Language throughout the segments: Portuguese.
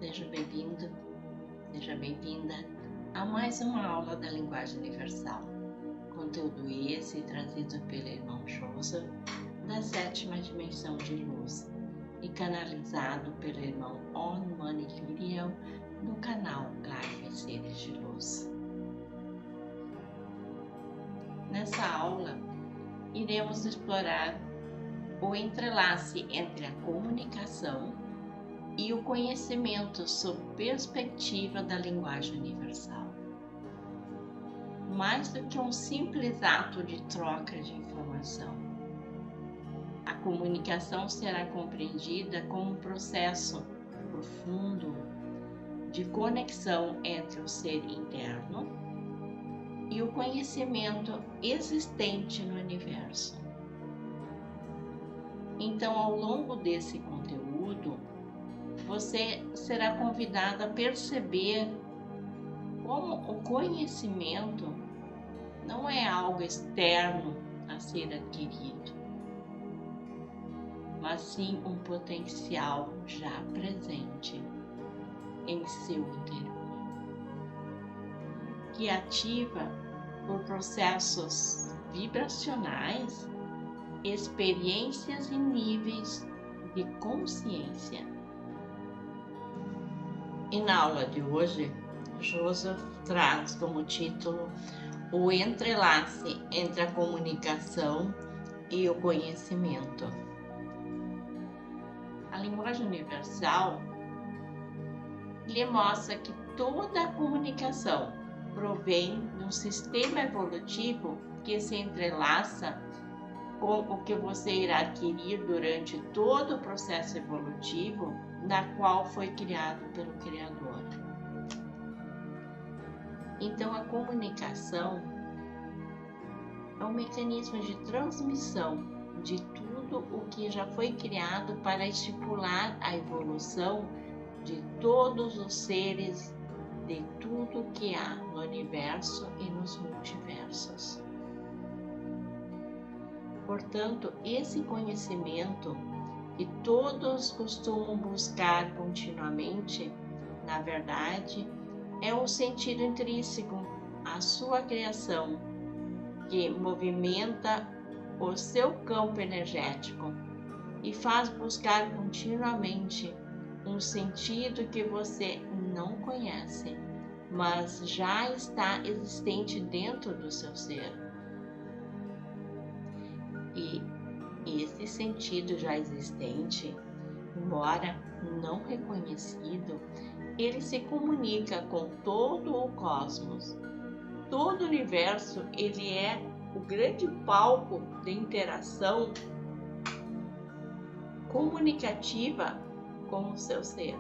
Seja bem-vindo, seja bem-vinda a mais uma aula da Linguagem Universal. Conteúdo esse trazido pelo irmão Joseph, da 7ª dimensão de luz, e canalizado pelo irmão On Money Video, do canal Live Seres de Luz. Nessa aula, iremos explorar o entrelace entre a comunicação e o conhecimento sob perspectiva da linguagem universal. Mais do que um simples ato de troca de informação, a comunicação será compreendida como um processo profundo de conexão entre o ser interno e o conhecimento existente no universo. Então, ao longo desse conteúdo, você será convidado a perceber como o conhecimento não é algo externo a ser adquirido, mas sim um potencial já presente em seu interior, que ativa por processos vibracionais experiências e níveis de consciência. E na aula de hoje, Joseph traz como título o entrelace entre a comunicação e o conhecimento. A linguagem universal lhe mostra que toda a comunicação provém de um sistema evolutivo que se entrelaça com o que você irá adquirir durante todo o processo evolutivo da qual foi criado pelo Criador. Então, a comunicação é um mecanismo de transmissão de tudo o que já foi criado para estipular a evolução de todos os seres, de tudo que há no universo e nos multiversos. Portanto, esse conhecimento que todos costumam buscar continuamente, na verdade, é um sentido intrínseco à sua criação, que movimenta o seu campo energético e faz buscar continuamente um sentido que você não conhece, mas já está existente dentro do seu ser. E esse sentido já existente, embora não reconhecido, ele se comunica com todo o cosmos. Todo o universo, ele é o grande palco de interação comunicativa com o seu ser.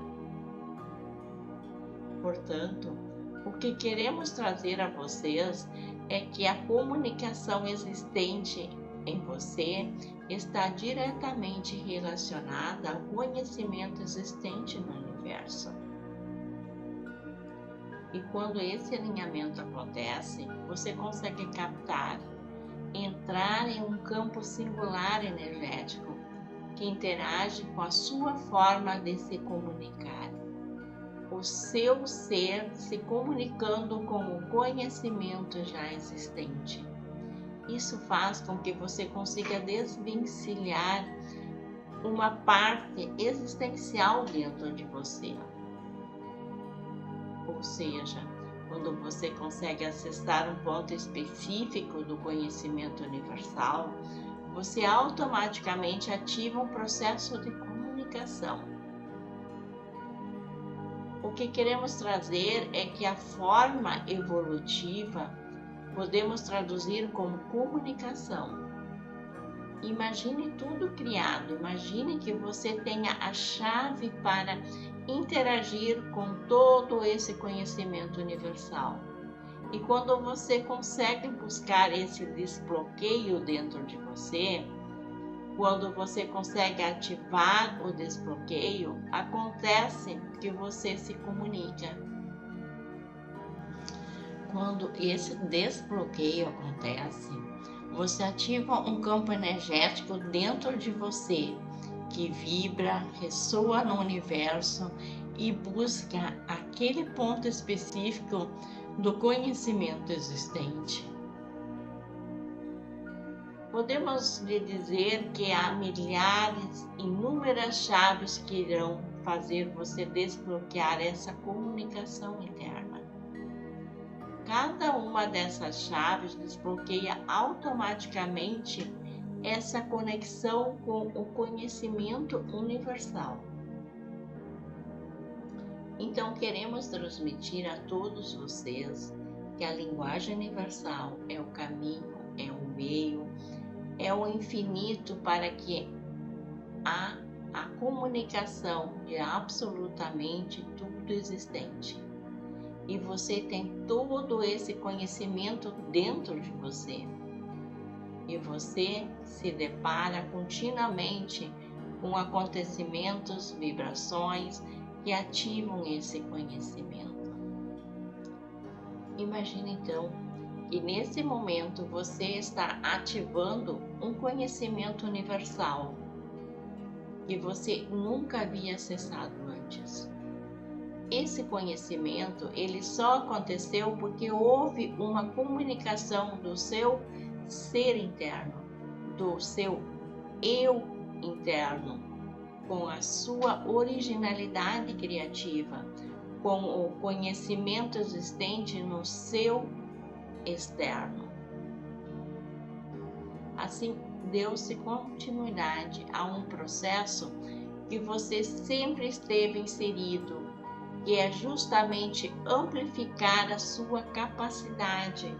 Portanto, o que queremos trazer a vocês é que a comunicação existente em você está diretamente relacionada ao conhecimento existente no universo. E quando esse alinhamento acontece, você consegue captar, entrar em um campo singular energético que interage com a sua forma de se comunicar. O seu ser se comunicando com o conhecimento já existente. Isso faz com que você consiga desvencilhar uma parte existencial dentro de você. Ou seja, quando você consegue acessar um ponto específico do conhecimento universal, você automaticamente ativa um processo de comunicação. O que queremos trazer é que a forma evolutiva podemos traduzir como comunicação. Imagine tudo criado, imagine que você tenha a chave para interagir com todo esse conhecimento universal. E quando você consegue buscar esse desbloqueio dentro de você, quando você consegue ativar o desbloqueio, acontece que você se comunica. Quando esse desbloqueio acontece, você ativa um campo energético dentro de você que vibra, ressoa no universo e busca aquele ponto específico do conhecimento existente. Podemos lhe dizer que há milhares, inúmeras chaves que irão fazer você desbloquear essa comunicação interna. Cada uma dessas chaves desbloqueia automaticamente essa conexão com o conhecimento universal. Então, queremos transmitir a todos vocês que a linguagem universal é o caminho, é o meio, é o infinito para que a comunicação de absolutamente tudo existente. E você tem todo esse conhecimento dentro de você. E você se depara continuamente com acontecimentos, vibrações que ativam esse conhecimento. Imagine então que nesse momento você está ativando um conhecimento universal que você nunca havia acessado antes. Esse conhecimento, ele só aconteceu porque houve uma comunicação do seu ser interno, do seu eu interno, com a sua originalidade criativa, com o conhecimento existente no seu externo. Assim, deu-se continuidade a um processo que você sempre esteve inserido, que é justamente amplificar a sua capacidade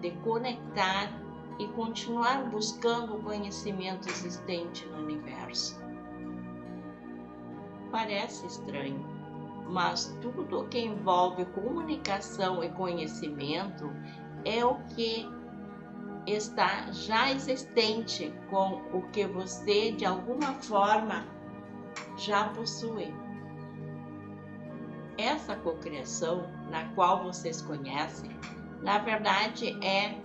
de conectar e continuar buscando o conhecimento existente no universo. Parece estranho, mas tudo que envolve comunicação e conhecimento é o que está já existente com o que você de alguma forma já possui. Essa cocriação, na qual vocês conhecem, na verdade é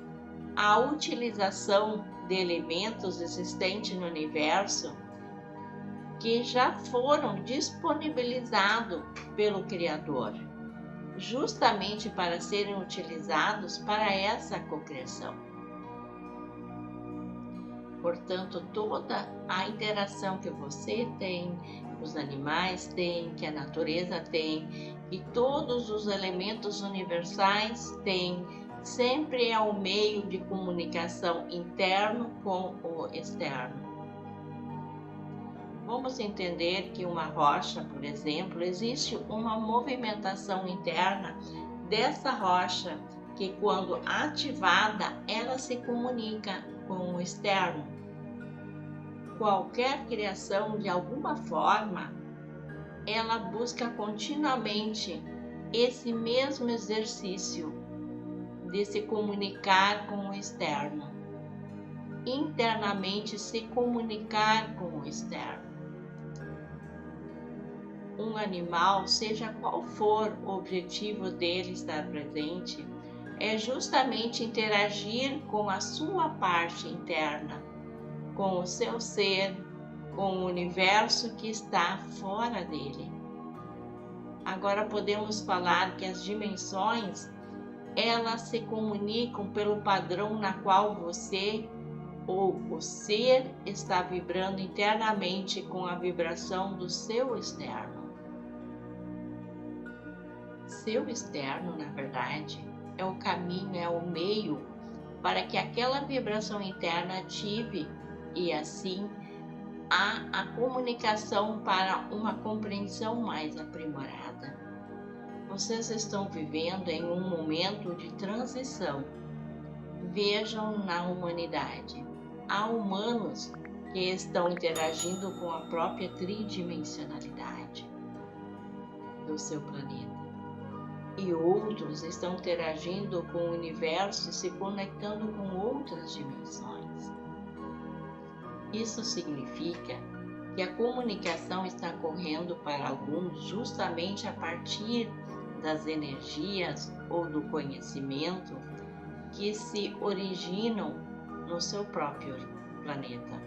a utilização de elementos existentes no universo que já foram disponibilizados pelo Criador, justamente para serem utilizados para essa cocriação. Portanto, toda a interação que você tem, os animais têm, que a natureza tem, e todos os elementos universais têm, sempre é um meio de comunicação interno com o externo. Vamos entender que uma rocha, por exemplo, existe uma movimentação interna dessa rocha que, quando ativada, ela se comunica com o externo. Qualquer criação, de alguma forma, ela busca continuamente esse mesmo exercício de se comunicar com o externo, internamente se comunicar com o externo. Um animal, seja qual for o objetivo dele estar presente, é justamente interagir com a sua parte interna, com o seu ser, com o universo que está fora dele. Agora podemos falar que as dimensões, elas se comunicam pelo padrão na qual você ou o ser está vibrando internamente com a vibração do seu externo. Seu externo, na verdade, é o caminho, é o meio para que aquela vibração interna ative e assim há a comunicação para uma compreensão mais aprimorada. Vocês estão vivendo em um momento de transição. Vejam na humanidade. Há humanos que estão interagindo com a própria tridimensionalidade do seu planeta. E outros estão interagindo com o universo e se conectando com outras dimensões. Isso significa que a comunicação está ocorrendo para alguns justamente a partir das energias ou do conhecimento que se originam no seu próprio planeta.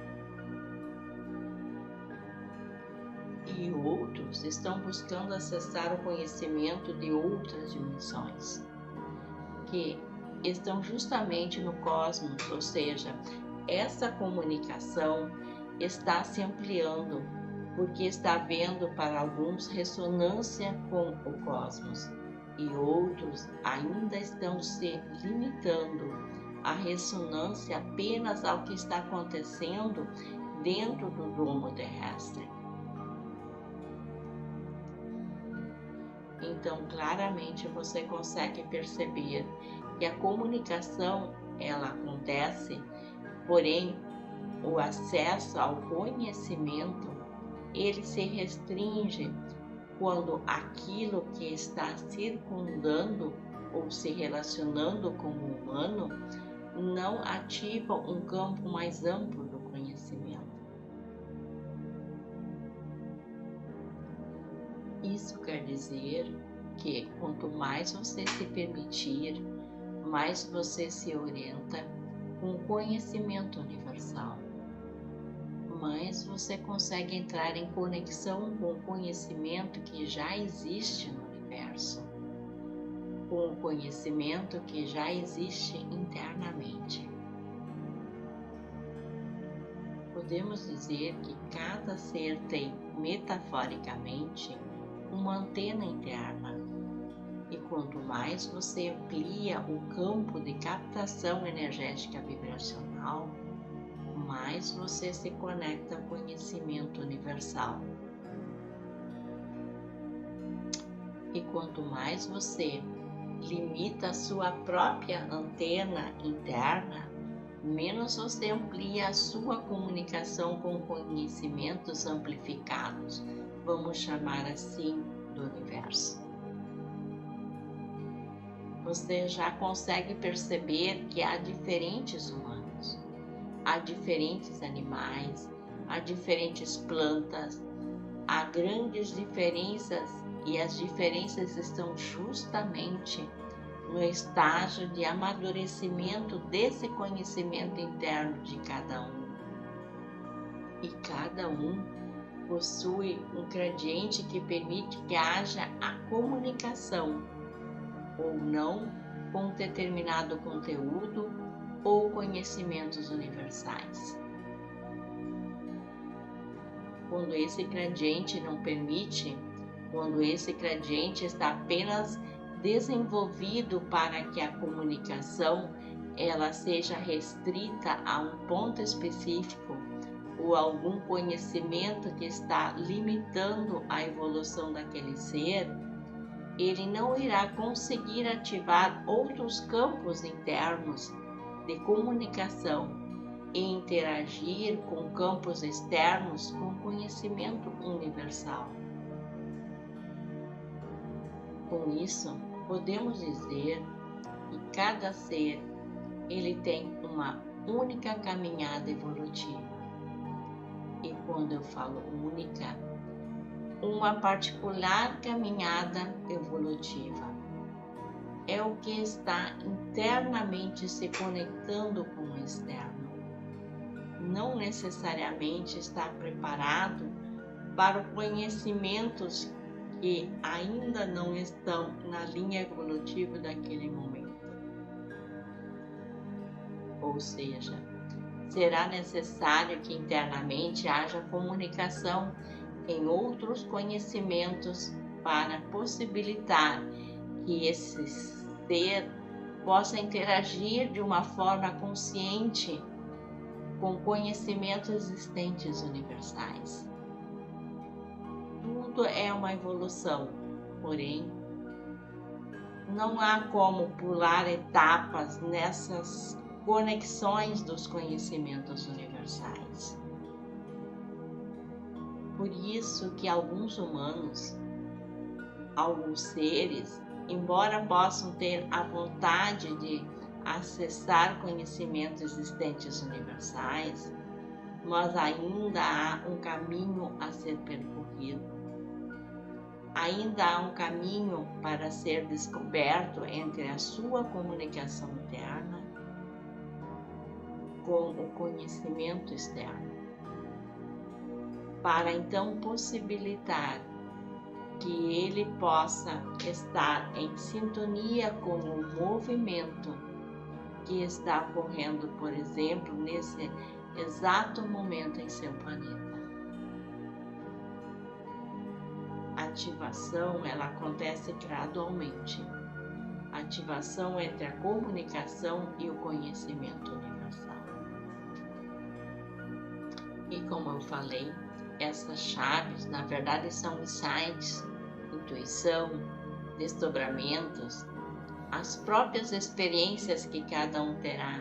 E que outros estão buscando acessar o conhecimento de outras dimensões, que estão justamente no cosmos, ou seja, essa comunicação está se ampliando, porque está havendo para alguns ressonância com o cosmos e outros ainda estão se limitando à ressonância apenas ao que está acontecendo dentro do domo terrestre. Então, claramente você consegue perceber que a comunicação ela acontece, porém o acesso ao conhecimento ele se restringe quando aquilo que está circundando ou se relacionando com o humano não ativa um campo mais amplo do conhecimento. Isso quer dizer que quanto mais você se permitir, mais você se orienta com o conhecimento universal, mais você consegue entrar em conexão com o conhecimento que já existe no universo, com o conhecimento que já existe internamente. Podemos dizer que cada ser tem, metaforicamente, uma antena interna, e quanto mais você amplia o campo de captação energética vibracional, mais você se conecta ao conhecimento universal. E quanto mais você limita a sua própria antena interna, menos você amplia a sua comunicação com conhecimentos amplificados, vamos chamar assim, do universo. Você já consegue perceber que há diferentes humanos, há diferentes animais, há diferentes plantas, há grandes diferenças e as diferenças estão justamente no estágio de amadurecimento desse conhecimento interno de cada um. E cada um possui um gradiente que permite que haja a comunicação ou não com um determinado conteúdo ou conhecimentos universais. Quando esse gradiente não permite, quando esse gradiente está apenas desenvolvido para que a comunicação ela seja restrita a um ponto específico ou algum conhecimento que está limitando a evolução daquele ser, ele não irá conseguir ativar outros campos internos de comunicação e interagir com campos externos com conhecimento universal. Com isso, podemos dizer que cada ser ele tem uma única caminhada evolutiva. E quando eu falo única, uma particular caminhada evolutiva é o que está internamente se conectando com o externo. Não necessariamente está preparado para conhecimentos que ainda não estão na linha evolutiva daquele momento. Ou seja, será necessário que internamente haja comunicação em outros conhecimentos para possibilitar que esse ser possa interagir de uma forma consciente com conhecimentos existentes universais. Tudo é uma evolução, porém, não há como pular etapas nessas conexões dos conhecimentos universais. Por isso que alguns humanos, alguns seres, embora possam ter a vontade de acessar conhecimentos existentes universais, mas ainda há um caminho a ser percorrido. Ainda há um caminho para ser descoberto entre a sua comunicação interna com o conhecimento externo. para então possibilitar que ele possa estar em sintonia com o movimento que está ocorrendo, por exemplo, nesse exato momento em seu planeta. A ativação, ela acontece gradualmente. A ativação entre a comunicação e o conhecimento universal. E como eu falei, essas chaves, na verdade, são insights, intuição, desdobramentos, as próprias experiências que cada um terá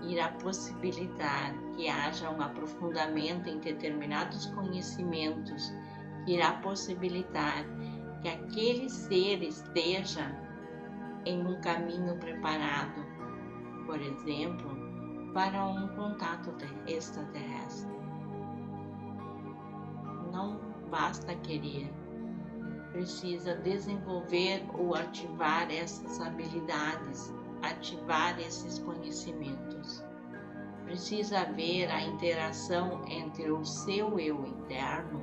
irá possibilitar que haja um aprofundamento em determinados conhecimentos, que irá possibilitar que aquele ser esteja em um caminho preparado, por exemplo, para um contato extraterrestre. Não basta querer, precisa desenvolver ou ativar essas habilidades, ativar esses conhecimentos. Precisa haver a interação entre o seu eu interno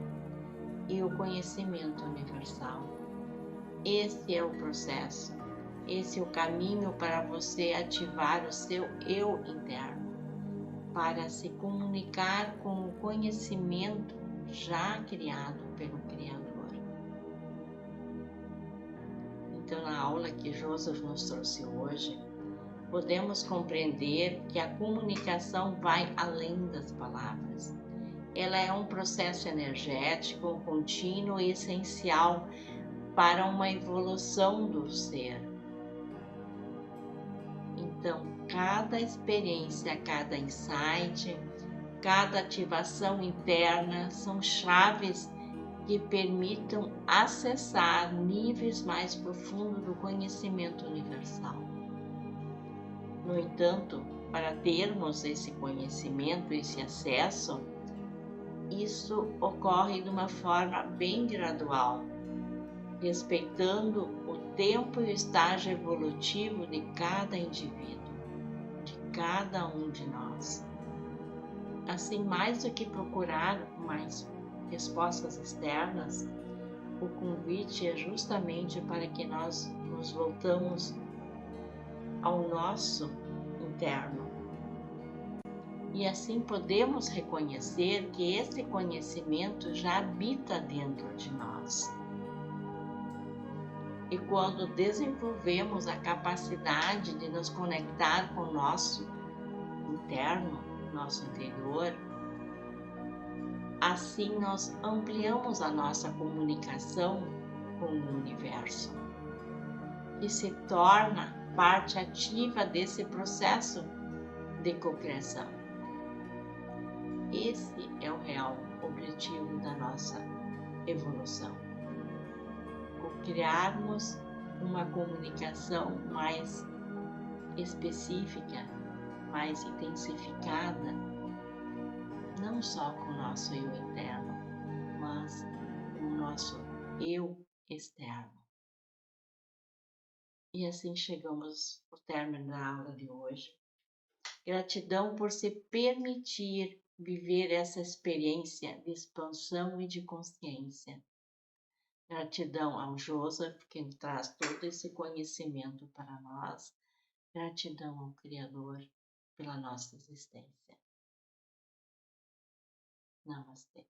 e o conhecimento universal. Esse é o processo, esse é o caminho para você ativar o seu eu interno, para se comunicar com o conhecimento já criado pelo Criador. Então, na aula que Joseph nos trouxe hoje, podemos compreender que a comunicação vai além das palavras. Ela é um processo energético, contínuo e essencial para uma evolução do ser. Então, cada experiência, cada insight, cada ativação interna são chaves que permitam acessar níveis mais profundos do conhecimento universal. No entanto, para termos esse conhecimento, esse acesso, isso ocorre de uma forma bem gradual, respeitando o tempo e o estágio evolutivo de cada indivíduo, de cada um de nós. Assim, mais do que procurar mais respostas externas, o convite é justamente para que nós nos voltamos ao nosso interno. E assim podemos reconhecer que esse conhecimento já habita dentro de nós. E quando desenvolvemos a capacidade de nos conectar com o nosso interno, nosso interior, assim nós ampliamos a nossa comunicação com o universo, que se torna parte ativa desse processo de cocriação. Esse é o real objetivo da nossa evolução. Criarmos uma comunicação mais específica, mais intensificada, não só com o nosso eu interno, mas com o nosso eu externo. E assim chegamos ao término da aula de hoje. Gratidão por se permitir viver essa experiência de expansão e de consciência. Gratidão ao Joseph, que traz todo esse conhecimento para nós. Gratidão ao Criador pela nossa existência. Namastê.